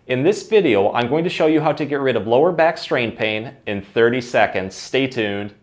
In this video, I'm going to show you how to get rid of lower back strain pain in 30 seconds. Stay tuned.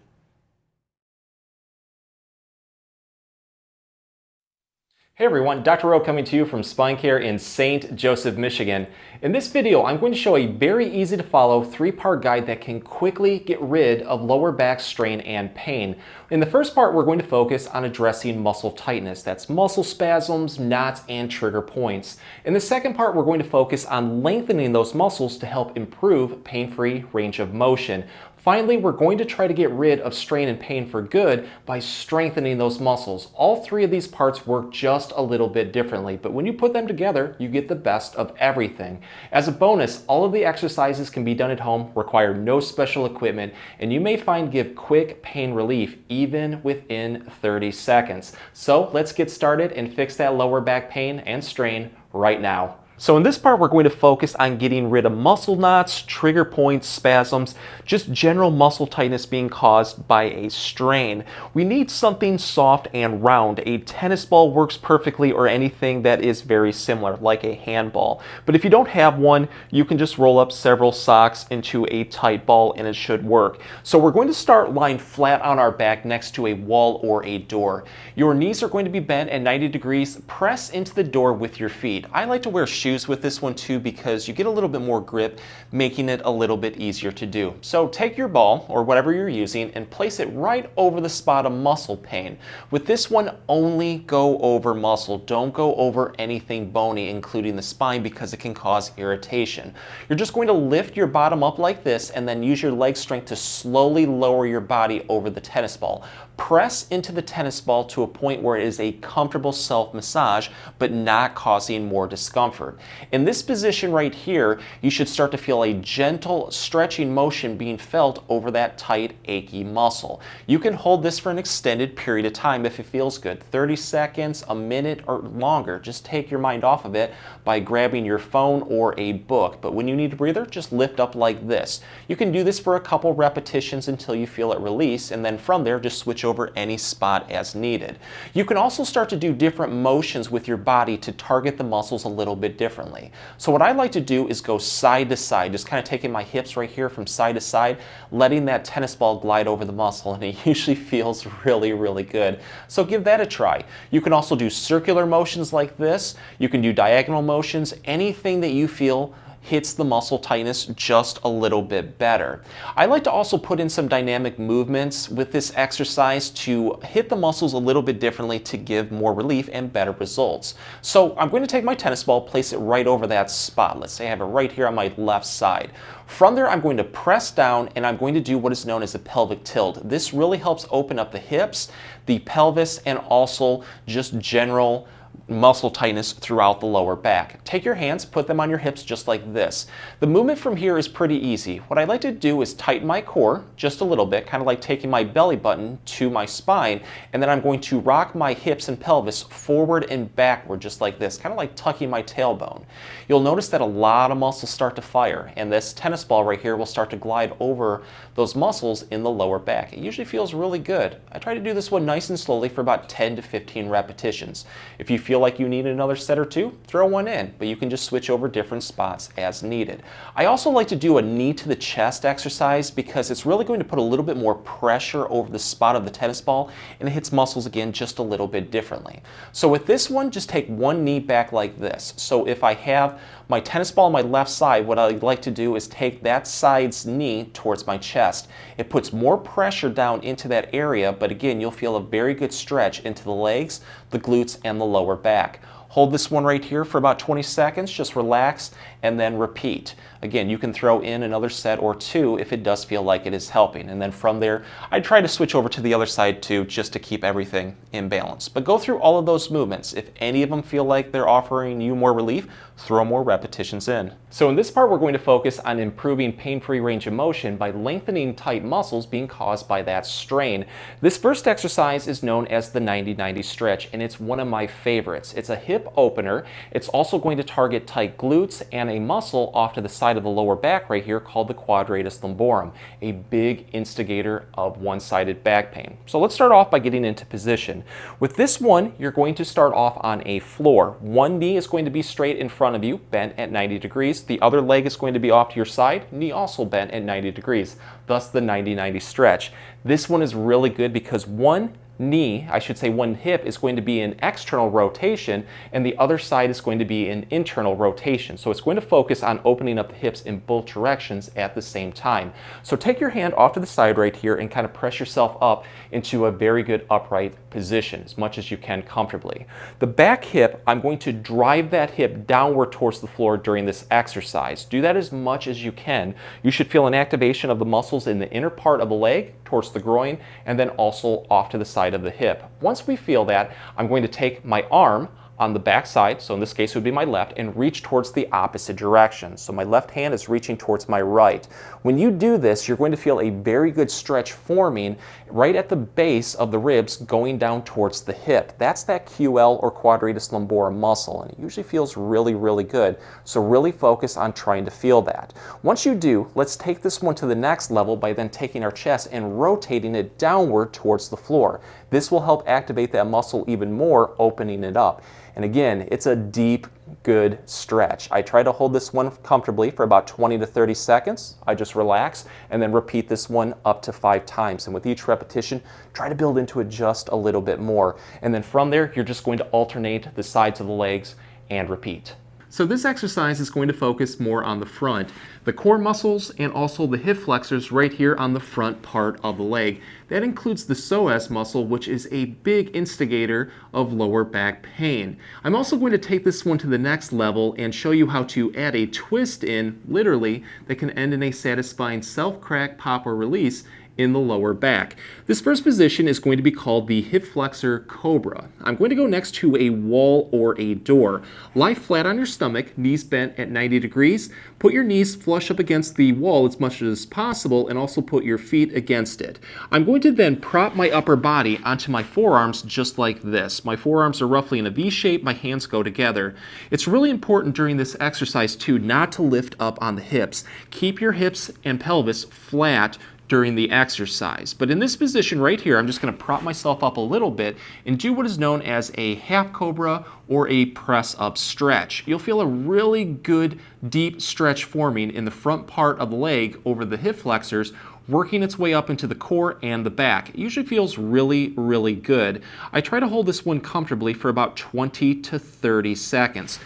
Hey everyone, Dr. Rowe coming to you from SpineCare in St. Joseph, Michigan. In this video, I'm going to show a very easy to follow 3-part guide that can quickly get rid of lower back strain and pain. In the first part, we're going to focus on addressing muscle tightness. That's muscle spasms, knots, and trigger points. In the second part, we're going to focus on lengthening those muscles to help improve pain-free range of motion. Finally, we're going to try to get rid of strain and pain for good by strengthening those muscles. All 3 of these parts work just a little bit differently, but when you put them together, you get the best of everything. As a bonus, all of the exercises can be done at home, require no special equipment, and you may find give quick pain relief even within 30 seconds. So let's get started and fix that lower back pain and strain right now. So in this part, we're going to focus on getting rid of muscle knots, trigger points, spasms, just general muscle tightness being caused by a strain. We need something soft and round. A tennis ball works perfectly, or anything that is very similar, like a handball. But if you don't have one, you can just roll up several socks into a tight ball and it should work. So we're going to start lying flat on our back next to a wall or a door. Your knees are going to be bent at 90 degrees. Press into the door with your feet. I like to wear shoes with this one too because you get a little bit more grip, making it a little bit easier to do. So take your ball or whatever you're using and place it right over the spot of muscle pain. With this one, only go over muscle. Don't go over anything bony, including the spine, because it can cause irritation. You're just going to lift your bottom up like this and then use your leg strength to slowly lower your body over the tennis ball. Press into the tennis ball to a point where it is a comfortable self-massage, but not causing more discomfort. In this position right here, you should start to feel a gentle stretching motion being felt over that tight, achy muscle. You can hold this for an extended period of time if it feels good. 30 seconds, a minute, or longer. Just take your mind off of it by grabbing your phone or a book. But when you need a breather, just lift up like this. You can do this for a couple repetitions until you feel it release, and then from there, just switch over any spot as needed. You can also start to do different motions with your body to target the muscles a little bit differently. So what I like to do is go side to side, just kind of taking my hips right here from side to side, letting that tennis ball glide over the muscle, and it usually feels really, really good. So give that a try. You can also do circular motions like this. You can do diagonal motions, anything that you feel hits the muscle tightness just a little bit better. I like to also put in some dynamic movements with this exercise to hit the muscles a little bit differently to give more relief and better results. So I'm going to take my tennis ball, place it right over that spot. Let's say I have it right here on my left side. From there, I'm going to press down and I'm going to do what is known as a pelvic tilt. This really helps open up the hips, the pelvis, and also just general muscle tightness throughout the lower back. Take your hands, put them on your hips just like this. The movement from here is pretty easy. What I like to do is tighten my core just a little bit, kind of like taking my belly button to my spine, and then I'm going to rock my hips and pelvis forward and backward just like this, kind of like tucking my tailbone. You'll notice that a lot of muscles start to fire, and this tennis ball right here will start to glide over those muscles in the lower back. It usually feels really good. I try to do this one nice and slowly for about 10 to 15 repetitions. If you feel like you need another set or two, throw one in, but you can just switch over different spots as needed. I also like to do a knee to the chest exercise because it's really going to put a little bit more pressure over the spot of the tennis ball, and it hits muscles again just a little bit differently. So with this one, just take one knee back like this. So if I have my tennis ball on my left side, what I like to do is take that side's knee towards my chest. It puts more pressure down into that area, but again, you'll feel a very good stretch into the legs, the glutes, and the lower back. Hold this one right here for about 20 seconds, just relax, and then repeat. Again, you can throw in another set or two if it does feel like it is helping. And then from there, I try to switch over to the other side too, just to keep everything in balance. But go through all of those movements. If any of them feel like they're offering you more relief, throw more repetitions in. So in this part, we're going to focus on improving pain-free range of motion by lengthening tight muscles being caused by that strain. This first exercise is known as the 90-90 stretch, and it's one of my favorites. It's a hip hip opener. It's also going to target tight glutes and a muscle off to the side of the lower back right here called the quadratus lumborum, a big instigator of one-sided back pain. So let's start off by getting into position. With this one, you're going to start off on a floor. One knee is going to be straight in front of you, bent at 90 degrees. The other leg is going to be off to your side, knee also bent at 90 degrees, thus the 90-90 stretch. This one is really good because one hip is going to be in external rotation and the other side is going to be in internal rotation. So it's going to focus on opening up the hips in both directions at the same time. So take your hand off to the side right here and kind of press yourself up into a very good upright position as much as you can comfortably. The back hip, I'm going to drive that hip downward towards the floor during this exercise. Do that as much as you can. You should feel an activation of the muscles in the inner part of the leg towards the groin and then also off to the side of the hip. Once we feel that, I'm going to take my arm on the back side, so in this case it would be my left, and reach towards the opposite direction. So my left hand is reaching towards my right. When you do this, you're going to feel a very good stretch forming right at the base of the ribs going down towards the hip. That's that QL or quadratus lumborum muscle, and it usually feels really, really good. So really focus on trying to feel that. Once you do, let's take this one to the next level by then taking our chest and rotating it downward towards the floor. This will help activate that muscle even more, opening it up. And again, it's a deep, good stretch. I try to hold this one comfortably for about 20 to 30 seconds. I just relax and then repeat this one up to 5 times. And with each repetition, try to build into it just a little bit more. And then from there, you're just going to alternate the sides of the legs and repeat. So this exercise is going to focus more on the front, the core muscles, and also the hip flexors right here on the front part of the leg. That includes the psoas muscle, which is a big instigator of lower back pain. I'm also going to take this one to the next level and show you how to add a twist in, literally, that can end in a satisfying self-crack, pop, or release in the lower back. This first position is going to be called the hip flexor Cobra. I'm going to go next to a wall or a door. Lie flat on your stomach, knees bent at 90 degrees. Put your knees flush up against the wall as much as possible and also put your feet against it. I'm going to then prop my upper body onto my forearms just like this. My forearms are roughly in a V shape, my hands go together. It's really important during this exercise too not to lift up on the hips. Keep your hips and pelvis flat during the exercise. But in this position right here, I'm just going to prop myself up a little bit and do what is known as a half cobra or a press up stretch. You'll feel a really good deep stretch forming in the front part of the leg over the hip flexors, working its way up into the core and the back. It usually feels really, really good. I try to hold this one comfortably for about 20 to 30 seconds.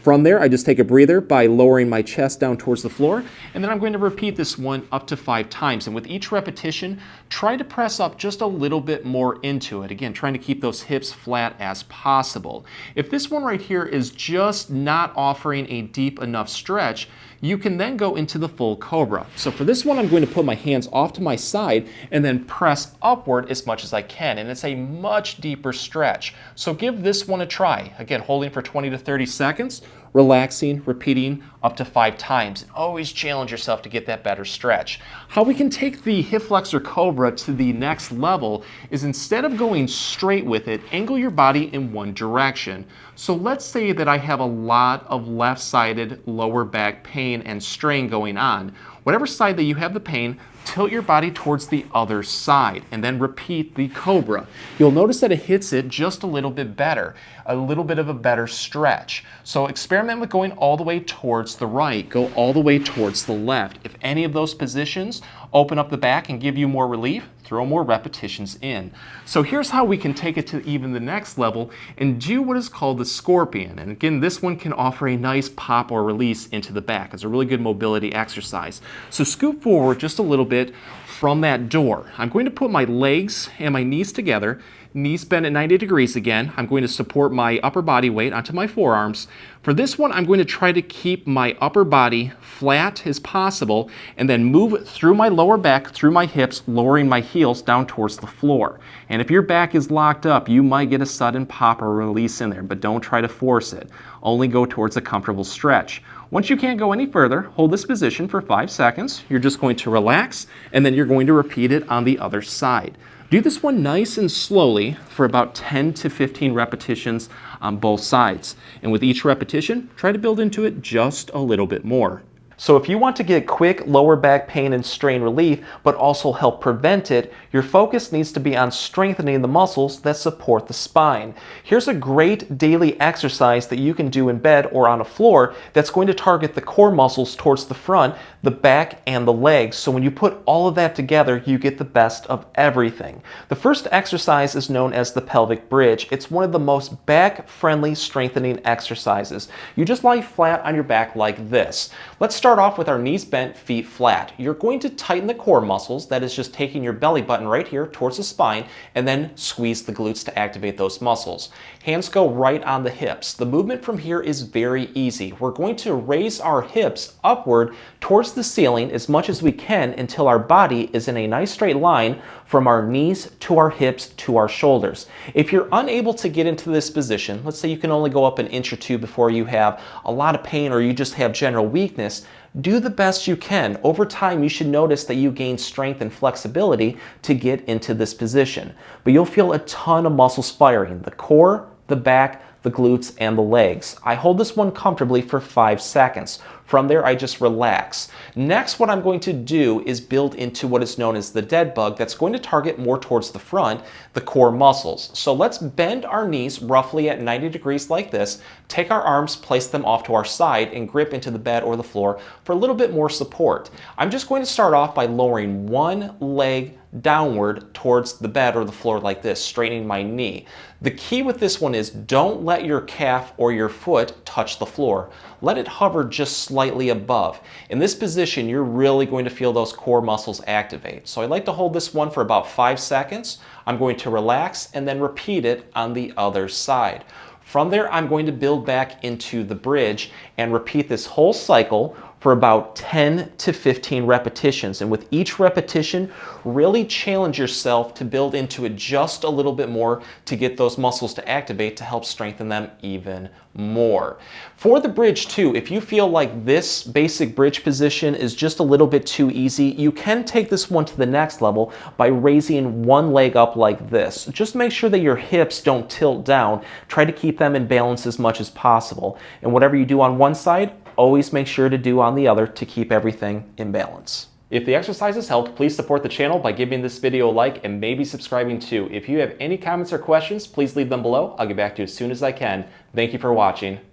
From there, I just take a breather by lowering my chest down towards the floor, and then I'm going to repeat this one up to 5 times. And with each repetition, try to press up just a little bit more into it. Again, trying to keep those hips flat as possible. If this one right here is just not offering a deep enough stretch, you can then go into the full Cobra. So for this one, I'm going to put my hands off to my side and then press upward as much as I can. And it's a much deeper stretch. So give this one a try. Again, holding for 20 to 30 seconds, relaxing, repeating up to 5 times. And always challenge yourself to get that better stretch. How we can take the hip flexor Cobra to the next level is instead of going straight with it, angle your body in one direction. So let's say that I have a lot of left-sided lower back pain and strain going on. Whatever side that you have the pain, tilt your body towards the other side and then repeat the Cobra. You'll notice that it hits it just a little bit better, a little bit of a better stretch. So experiment with going all the way towards the right, go all the way towards the left. If any of those positions open up the back and give you more relief, throw more repetitions in. So here's how we can take it to even the next level and do what is called the scorpion. And again, this one can offer a nice pop or release into the back. It's a really good mobility exercise. So scoot forward just a little bit from that door. I'm going to put my legs and my knees together, knees bent at 90 degrees again. I'm going to support my upper body weight onto my forearms. For this one, I'm going to try to keep my upper body flat as possible and then move through my lower back, through my hips, lowering my heels down towards the floor. And if your back is locked up, you might get a sudden pop or release in there, but don't try to force it. Only go towards a comfortable stretch. Once you can't go any further, hold this position for 5 seconds. You're just going to relax, and then you're going to repeat it on the other side. Do this one nice and slowly for about 10 to 15 repetitions on both sides. And with each repetition, try to build into it just a little bit more. So if you want to get quick lower back pain and strain relief, but also help prevent it, your focus needs to be on strengthening the muscles that support the spine. Here's a great daily exercise that you can do in bed or on a floor that's going to target the core muscles towards the front, the back, and the legs. So when you put all of that together, you get the best of everything. The first exercise is known as the pelvic bridge. It's one of the most back-friendly strengthening exercises. You just lie flat on your back like this. Let's start off with our knees bent, feet flat. You're going to tighten the core muscles, that is just taking your belly button right here towards the spine, and then squeeze the glutes to activate those muscles. Hands go right on the hips. The movement from here is very easy. We're going to raise our hips upward towards the ceiling as much as we can until our body is in a nice straight line from our knees to our hips to our shoulders. If you're unable to get into this position, let's say you can only go up an inch or two before you have a lot of pain or you just have general weakness, do the best you can. Over time, you should notice that you gain strength and flexibility to get into this position. But you'll feel a ton of muscles firing: the core, the back, the glutes, and the legs. I hold this one comfortably for 5 seconds. From there, I just relax. Next, what I'm going to do is build into what is known as the dead bug that's going to target more towards the front, the core muscles. So let's bend our knees roughly at 90 degrees like this, take our arms, place them off to our side, and grip into the bed or the floor for a little bit more support. I'm just going to start off by lowering one leg downward towards the bed or the floor like this, straightening my knee. The key with this one is don't let your calf or your foot touch the floor. Let it hover just slightly above. In this position, you're really going to feel those core muscles activate. So I like to hold this one for about 5 seconds. I'm going to relax and then repeat it on the other side. From there, I'm going to build back into the bridge and repeat this whole cycle for about 10 to 15 repetitions. And with each repetition, really challenge yourself to build into it just a little bit more to get those muscles to activate to help strengthen them even more. For the bridge too, if you feel like this basic bridge position is just a little bit too easy, you can take this one to the next level by raising one leg up like this. Just make sure that your hips don't tilt down. Try to keep them in balance as much as possible. And whatever you do on one side, always make sure to do on the other to keep everything in balance. If the exercises helped, please support the channel by giving this video a like and maybe subscribing too. If you have any comments or questions, please leave them below. I'll get back to you as soon as I can. Thank you for watching.